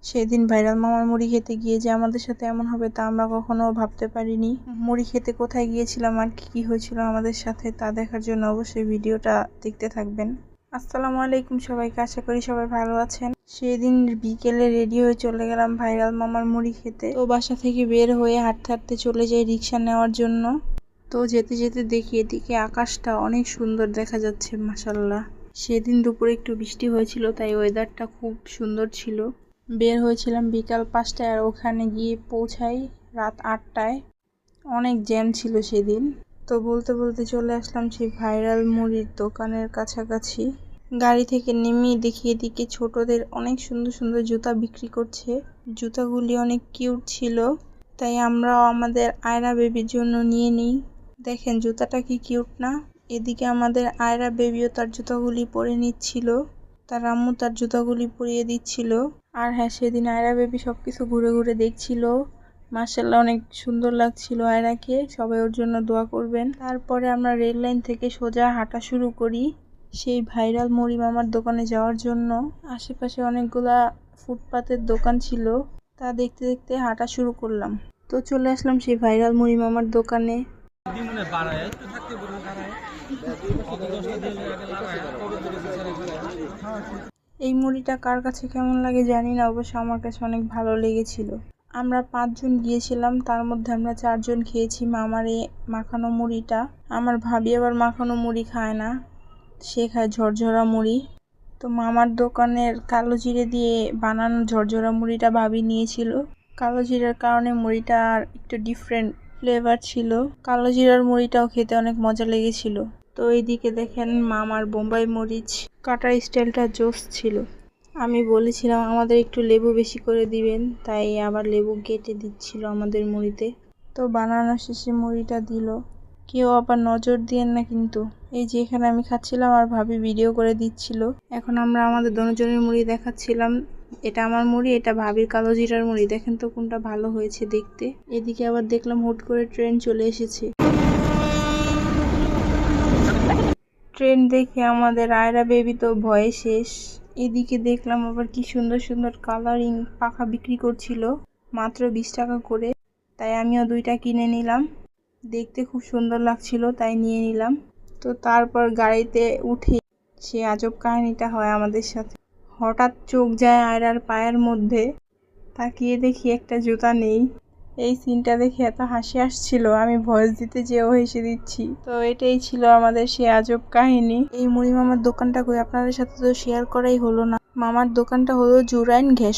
সেদিন ভাইরাল মামার মুড়ি খেতে গিয়ে যে আমাদের সাথে এমন হবে তা আমরা কখনো ভাবতে পারিনি। মুড়ি খেতে কোথায় গিয়েছিলাম আর কি হয়েছিল আমাদের সাথে তা দেখার জন্য অবশ্যই ভিডিওটা দেখতে থাকবেন। আসসালামু আলাইকুম সবাইকে, আশা করি সবাই ভালো আছেন। সেদিন বিকেলে রেডি হয়ে চলে গেলাম ভাইরাল মামার মুড়ি খেতে। তো বাসা থেকে বের হয়ে হাঁটতে হাঁটতে চলে যাই রিক্সা নেওয়ার জন্য। তো যেতে যেতে দেখি এদিকে আকাশটা অনেক সুন্দর দেখা যাচ্ছে, মাশাআল্লাহ। সেদিন দুপুরে একটু বৃষ্টি হয়েছিল, তাই ওয়েদারটা খুব সুন্দর ছিল। বের হয়েছিলাম বিকাল 5টায় আর ওখানে গিয়ে পৌঁছাই রাত 8টায়। অনেক জ্যাম ছিল সেদিন। তো বলতে বলতে চলে আসলাম সেই ভাইরাল মুড়ির দোকানের কাছাকাছি। গাড়ি থেকে নেমে দেখি এদিকে ছোটদের অনেক সুন্দর সুন্দর জুতা বিক্রি করছে। জুতাগুলি অনেক কিউট ছিল, তাই আমরাও আমাদের আয়রা বেবির জন্য নিয়ে নিই। দেখেন জুতাটা কি কিউট না। এদিকে আমাদের আয়রা বেবিও তার জুতাগুলি পরে নিচ্ছিল, তার আম্মু তার জুতাগুলি পরিয়ে দিচ্ছিল। আর হ্যাঁ, সেদিন আয়রা বেবি সবকিছু ঘুরে ঘুরে দেখছিল। মাশাআল্লাহ, অনেক সুন্দর লাগছিল আয়রাকে। সবাই ওর জন্য দোয়া করবেন। তারপরে আমরা রেল লাইন থেকে সোজা হাঁটা শুরু করি সেই ভাইরাল মুড়ি মামার দোকানে যাওয়ার জন্য। আশেপাশে অনেকগুলা ফুটপাতের দোকান ছিল, তা দেখতে দেখতে হাঁটা শুরু করলাম। তো চলে আসলাম সেই ভাইরাল মুড়ি মামার দোকানে। এই মুড়িটা কার কাছে কেমন লাগে জানি না, অবশ্য আমার কাছে অনেক ভালো লেগেছিল। আমরা 5 জন গিয়েছিলাম, তার মধ্যে আমরা 4 জন খেয়েছি মামার এই মাখানো মুড়িটা। আমার ভাবি আবার মাখানো মুড়ি খায় না, সে খায় ঝরঝরা মুড়ি। তো মামার দোকানের কালো জিরে দিয়ে বানানো ঝরঝরা মুড়িটা ভাবি নিয়েছিল। কালো জিরার কারণে মুড়িটা একটু ডিফারেন্ট ফ্লেভার ছিল। কালো জিরার মুড়িটাও খেতে অনেক মজা লেগেছিল। তো এইদিকে দেখেন মামার বোম্বাই মরিচ কাটার স্টাইলটা জোস ছিল। আমি বলেছিলাম আমাদের একটু লেবু বেশি করে দিবেন, তাই আবার লেবু কেটে দিচ্ছিল আমাদের মুড়িতে। তো বানানো শেষে মুড়িটা দিল। কেউ আবার নজর দিয়েন না কিন্তু। এই যে এখানে আমি খাচ্ছিলাম আর ভাবি ভিডিও করে দিচ্ছিল। এখন আমরা আমাদের দুজনের মুড়ি দেখাচ্ছিলাম। এটা আমার মুড়ি, এটা ভাবির কালো জিরার মুড়ি। দেখেন তো কোনটা ভালো হয়েছে দেখতে। এদিকে আবার দেখলাম হুট করে ট্রেন চলে এসেছে। ট্রেন দেখে আমাদের আয়রা বেবি তো ভয়ে শেষ। এদিকে দেখলাম আবার কি সুন্দর সুন্দর কালারিং পাখা বিক্রি করছিল, মাত্র 20 টাকা করে। তাই আমিও 2টা কিনে নিলাম। দেখতে খুব সুন্দর লাগছিল, তাই নিয়ে নিলাম। তো তারপর গাড়িতে উঠে সে আজব কাহিনীটা হয় আমাদের সাথে। হঠাৎ চোখ যায় আয়রার পায়ের মধ্যে, তাকিয়ে দেখি একটা জুতা নেই। এই সিনটা দেখে এত হাসি আসছিল, আমি ভয়েস দিতে যেও হেসে দিচ্ছি। তো এটাই ছিল আমাদের সেই আজব কাহিনী। এই মুড়ি মামার দোকানটা কই আপনাদের সাথে তো শেয়ার করাই হলো না। মামার দোকানটা হলো জুরাইন ঘেস।